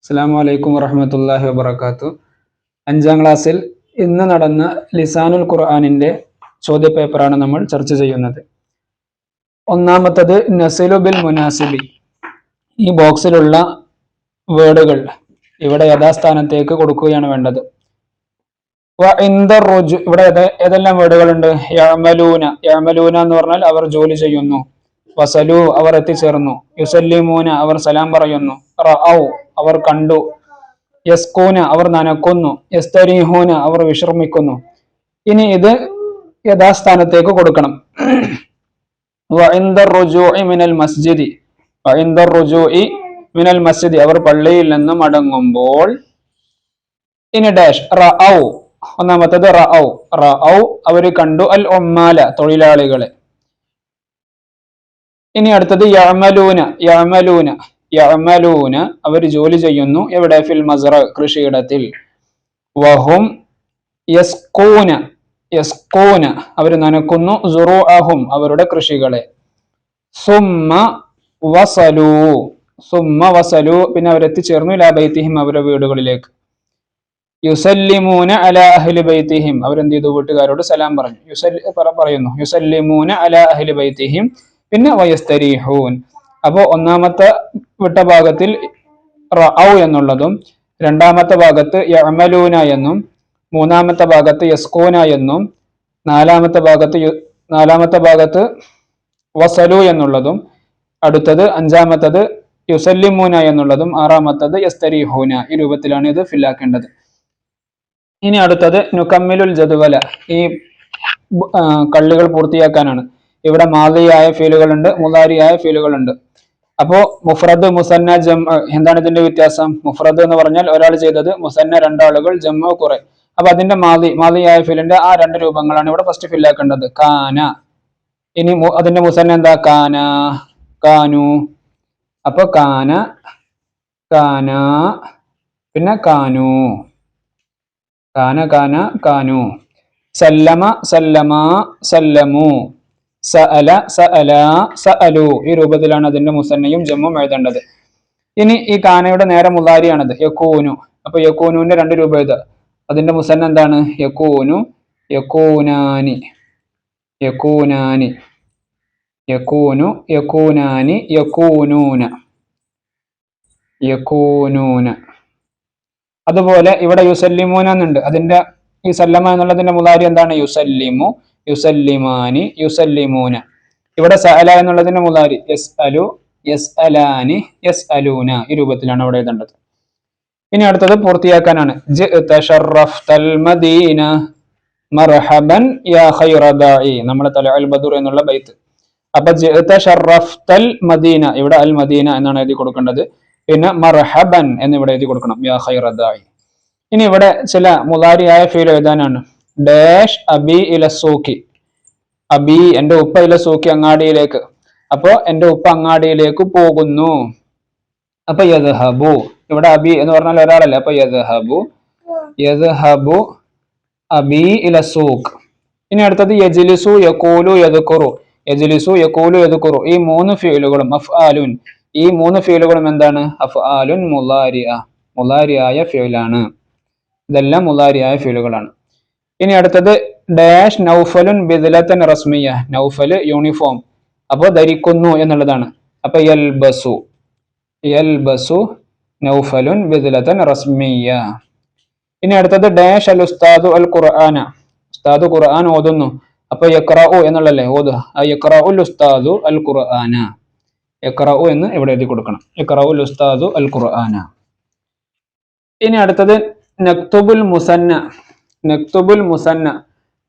അസ്സലാമു അലൈക്കും വറഹ്മത്തുള്ളാഹി വബറകാതുഹു. 5ാം ക്ലാസ്സിൽ ഇന്ന് നടന്ന ലിസാനുൽ ഖുർആനിന്റെ ചോദ്യപേപ്പറാണ് നമ്മൾ ചർച്ച ചെയ്യുന്നത്. ഒന്നാമത്തത് നസിലു ബിൽ മുനാസിബി. ഈ ബോക്സിലുള്ള വേർഡുകൾ ഇവിടെ യഥാസ്ഥാനത്തേക്ക് കൊടുക്കുകയാണ് വേണ്ടത്. ഇവിടെ ഏതെല്ലാം വേർഡുകളുണ്ട്? യഅമലൂന, യഅമലൂന എന്ന് പറഞ്ഞാൽ അവർ ജോലി ചെയ്യുന്നു. വസലു, അവർ എത്തിച്ചേർന്നു. യുസല്ലിമൂന, അവർ സലാം പറയുന്നു. റഅൗ, അവർ കണ്ടു. യസ്കൂന, അവർ നനക്കുന്നു. യസ്തരീഹൂന, അവർ വിശ്രമിക്കുന്നു. ഇനി ഇത് യഥാസ്ഥാനത്തേക്ക് കൊടുക്കണം. വഇൻദ റുജൂഇ മിനൽ മസ്ജിദി, വഇൻദ റുജൂഇ മിനൽ മസ്ജിദി, അവർ പള്ളിയിൽ നിന്ന് മടങ്ങുമ്പോൾ. ഇനി ഡാഷ് റഅൗ, ഒന്നാമത്തത് റഅൗ, റഅൗ അവർ കണ്ടു. അൽ ഉമ്മാല, തൊഴിലാളികളെ. ഇനി അടുത്തത് യഅമലൂന, യഅമലൂന, യഅമലൂന അവർ ജോലി ചെയ്യുന്നു. എവിടെ? ഫിൽ മസ്റ, കൃഷിയിടത്തിൽ. വഹും യസ്കൂന, യസ്കൂന അവർ നനക്കുന്നു. സുറൂഅഹും, അവരുടെ കൃഷികളെ. സുമ്മ വസലു, സുമ്മ വസലു, പിന്നെ അവർ എത്തിച്ചേർന്നു. ഇലാ ബൈതിഹിം, അവരുടെ വീടുകളിലേക്ക്. യുസല്ലിമൂന അലാ അഹ്ലി ബൈതിഹിം, അവരെന്ത് ചെയ്തു? വീട്ടുകാരോട് സലാം പറഞ്ഞു. പറയുന്നു യുസല്ലിമൂന അലാ അഹ്ലി ബൈതിഹിം. പിന്നെ വയസ്തരീഹൂൻ. അപ്പോ ഒന്നാമത്തെ വിട്ട ഭാഗത്തിൽ റഅൗ എന്നുള്ളതും രണ്ടാമത്തെ ഭാഗത്ത് യഅമലൂന എന്നും മൂന്നാമത്തെ ഭാഗത്ത് യസ്കൂന എന്നും നാലാമത്തെ ഭാഗത്ത് വസലു എന്നുള്ളതും അടുത്തത് അഞ്ചാമത്തത് യുസല്ലിമൂന എന്നുള്ളതും ആറാമത്തത് യസ്തരീഹൂന. ഈ രൂപത്തിലാണ് ഇത് ഫില്ലാക്കേണ്ടത്. ഇനി അടുത്തത് നുകമ്മിലുൽ ജദ്വല, ഈ കള്ളികൾ പൂർത്തിയാക്കാനാണ്. ഇവിടെ മാദിയായ ഫീലുകളുണ്ട്, മുദാരിയായ ഫീലുകളുണ്ട്. അപ്പോ മുഫ്രദ്, മുസന്ന, ജംഅ, എന്താണ് ഇതിന്റെ വ്യത്യാസം? മുഫ്രദ് എന്ന് പറഞ്ഞാൽ ഒരാൾ ചെയ്തത്, മുസന്ന രണ്ടാളുകൾ, ജംഅ കുറെ. അപ്പൊ അതിന്റെ മാദിയായ ഫീലിന്റെ ആ രണ്ട് രൂപങ്ങളാണ് ഇവിടെ ഫസ്റ്റ് ഫില്ലാക്കേണ്ടത്. കാന. ഇനി അതിന്റെ മുസന്ന എന്താ? കാന, കാനു. അപ്പൊ കാന, കാന, പിന്നെ കാനു. കാന, കാന, കാനു. സല്ലമ, സല്ലമ, സല്ലമു. സഅല, സഅല, സഅലു. ഈ രൂപത്തിലാണ് അതിന്റെ മുസന്നയും ജമ്മും എഴുതേണ്ടത്. ഇനി ഈ കാനയുടെ നേരെ മുളാരിയാണത്, യകൂനു. അപ്പൊ യകൂനുവിന്റെ രണ്ട് രൂപം എഴുതുക. അതിന്റെ മുസന്ന എന്താണ്? യകൂനു, യകൂനാനി, യകൂനാനി, യകൂനു, യകൂനാനി, യകൂനൂന, യകൂനൂന. അതുപോലെ ഇവിടെ യുസല്ലിമൂന എന്നുണ്ട്. അതിന്റെ ഈ സല്ലമ എന്നുള്ളതിന്റെ മുളാരി എന്താണ്? യുസല്ലിമു, യുസല്ലിമാനി, യുസല്ലിമൂന. ഇവിടെ സഅല എന്നുള്ളതിന്റെ മുളാരി യസ്അലു, യസ്അലാനി, യസ്അലൂന. ഈ രൂപത്തിലാണ് അവിടെ എഴുതേണ്ടത്. ഇനി അടുത്തത് പൂർത്തിയാക്കാനാണ്. ജിഅത ശറഫ്തൽ മദീന മർഹബൻ യാ ഖൈറ ദാഇ, നമ്മുടെ തലഅൽ ബദർ എന്നുള്ള ബൈത്ത്. അപ്പൊ ജിഅത ശറഫ്തൽ മദീന, ഇവിടെ അൽ മദീന എന്നാണ് എഴുതി കൊടുക്കേണ്ടത്. പിന്നെ മർഹബൻ എന്ന് ഇവിടെ എഴുതി കൊടുക്കണം, യാ ഖൈറ ദാഇ. ഇനി ഇവിടെ ചില മുളാരിയായ ഫീൽ എഴുതാനാണ്. ഡാഷ് അബി ഇല സൂക്കി, അബി എന്റെ ഉപ്പ, ഇല സൂക്കി അങ്ങാടിയിലേക്ക്. അപ്പോ എന്റെ ഉപ്പ അങ്ങാടിയിലേക്ക് പോകുന്നു. അപ്പൊ യദ്ഹബു, ഇവിടെ അബി എന്ന് പറഞ്ഞാൽ ഒരാളല്ലേ. അപ്പൊ യദ്ഹബു, യദ്ഹബു അബി ഇല സൂക്ക്. ഇനി അടുത്തത് യജ്ലിസു, യഖൂലു, യദ്കുറു. യജ്ലിസു, യഖൂലു, യദ്കുറു. ഈ മൂന്ന് ഫീലുകളും അഫ്ആലുൻ. ഈ മൂന്ന് ഫീലുകളും എന്താണ്? അഫ്ആലുൻ മുളാരിഅ, മുളാരിയായ ഫീലാണ്. ഇതെല്ലാം മുളാരിയായ ഫീലുകളാണ്. ഇനി അടുത്തത് ഡാഷ് നൗഫലുൻ ബിദ്ലത്തൻ റസ്മിയ, നൗഫല് യൂണിഫോം, അപ്പൊ ധരിക്കുന്നു എന്നുള്ളതാണ്. അപ്പൊ യൽബസു, യൽബസു നൗഫലുൻ ബിദ്ലത്തൻ റസ്മിയ. ഇനി അടുത്തത് ഡാഷ് അൽ ഉസ്താദു അൽ ഖുർആന, ഉസ്താദ് ഖുർആൻ ഓതുന്നു. അപ്പൊ യഖറഉ എന്നുള്ളല്ലേ ഓതുക. യഖറഉൽ ഉസ്താദു അൽ ഖുർആന, യഖറഉ എന്ന് ഇവിടെ എഴുതി കൊടുക്കണം. യഖറഉൽ ഉസ്താദു അൽ ഖുർആന. ഇനി അടുത്തത് നക്തുബുൽ മുസന്ന, നക്തുബുൽ മുസന്ന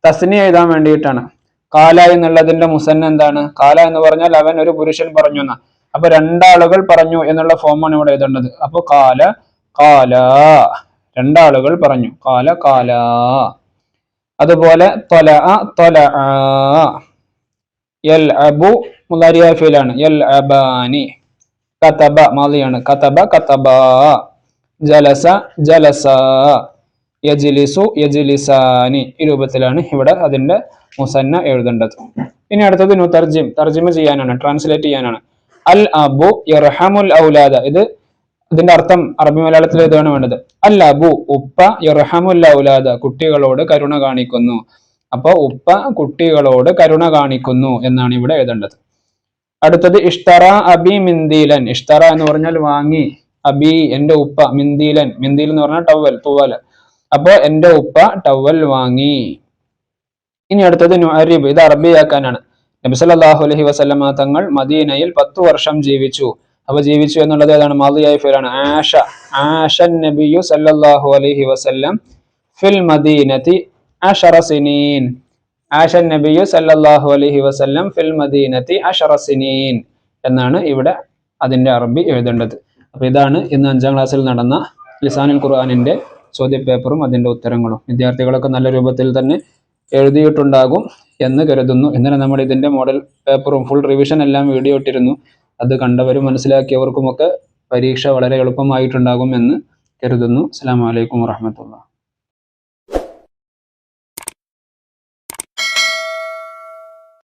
തസ്നിയ എഴുതാൻ വേണ്ടിയിട്ടാണ്. കാല എന്നുള്ളതിന്റെ മുസന്ന എന്താണ്? കാല എന്ന് പറഞ്ഞാൽ അവൻ, ഒരു പുരുഷൻ പറഞ്ഞു എന്നാ. അപ്പൊ രണ്ടാളുകൾ പറഞ്ഞു എന്നുള്ള ഫോമാണ് ഇവിടെ എഴുതേണ്ടത്. അപ്പൊ കാല, കാല, രണ്ടാളുകൾ പറഞ്ഞു. കാല, കാല. അതുപോലെ ത്വലഅ, ത്വലഅ. യൽഅബു മുളാരിയായ ഫീലാണ്, യൽഅബാനി. കതബ മാദിയാണ്, കതബ, കതബാ. ജലസ, ജലസ. യജ്ലിസു, യജ്ലിസാനി. ഈ രൂപത്തിലാണ് ഇവിടെ അതിന്റെ മുസന്ന എഴുതേണ്ടത്. ഇനി അടുത്തത് നുതർജിം, തർജിമ ചെയ്യാനാണ്, ട്രാൻസ്ലേറ്റ് ചെയ്യാനാണ്. അൽ അബു യർഹമുൽ ഔലാദ, ഇത് ഇതിന്റെ അർത്ഥം അറബി മലയാളത്തിൽ ഇതാണ് വേണ്ടത്. അൽ അബു ഉപ്പ യർഹമുൽ ഔലാദ കുട്ടികളോട് കരുണ കാണിക്കുന്നു. അപ്പൊ ഉപ്പ കുട്ടികളോട് കരുണ കാണിക്കുന്നു എന്നാണ് ഇവിടെ എഴുതേണ്ടത്. അടുത്തത് ഇഷ്തറ അബി മിന്ദീലൻ. ഇഷ്തറ എന്ന് പറഞ്ഞാൽ വാങ്ങി, അബി എന്റെ ഉപ്പ, മിന്ദീലൻ മിന്ദീൽ എന്ന് പറഞ്ഞാൽ ടവൽ തൂവൽ. അപ്പൊ എന്റെ ഉപ്പ ടവൽ വാങ്ങി. ഇനി അടുത്തത് നുഅരിബ്, ഇത് അറബിയാക്കാനാണ്. നബി സല്ലല്ലാഹു അലൈഹി വസല്ലമ തങ്ങൾ മദീനയിൽ 10 വർഷം ജീവിച്ചു. അപ്പൊ ജീവിച്ചു എന്നുള്ളത് ഏതാണ്? മാദിയായ ഫിലാണ്. ആഷൻ നബിയു സല്ലല്ലാഹു അലൈഹി വസല്ലം ഫിൽ മദീനതി 10 സിനീൻ. ആഷൻ നബിയു സല്ലല്ലാഹു അലൈഹി വസല്ലം ഫിൽ മദീനതി 10 സിനീൻ എന്നാണ് ഇവിടെ അതിന്റെ അറബി എഴുതേണ്ടത്. അപ്പൊ ഇതാണ് ഇന്ന് 5ാം ക്ലാസ്സിൽ നടന്ന ലിസാനുൽ ഖുർആനിന്റെ ചോദ്യപേപ്പറും അതിന്റെ ഉത്തരങ്ങളും. വിദ്യാർത്ഥികളൊക്കെ നല്ല രൂപത്തിൽ തന്നെ എഴുതിയിട്ടുണ്ടാകും എന്ന് കരുതുന്നു. ഇന്നലെ നമ്മൾ ഇതിന്റെ മോഡൽ പേപ്പറും ഫുൾ റിവിഷൻ എല്ലാം വീഡിയോ ഇട്ടിരുന്നു. അത് കണ്ടവരും മനസ്സിലാക്കിയവർക്കുമൊക്കെ പരീക്ഷ വളരെ എളുപ്പമായിട്ടുണ്ടാകും എന്ന് കരുതുന്നു. അസ്സലാമു അലൈക്കും വറഹ്മത്തുള്ളാഹി.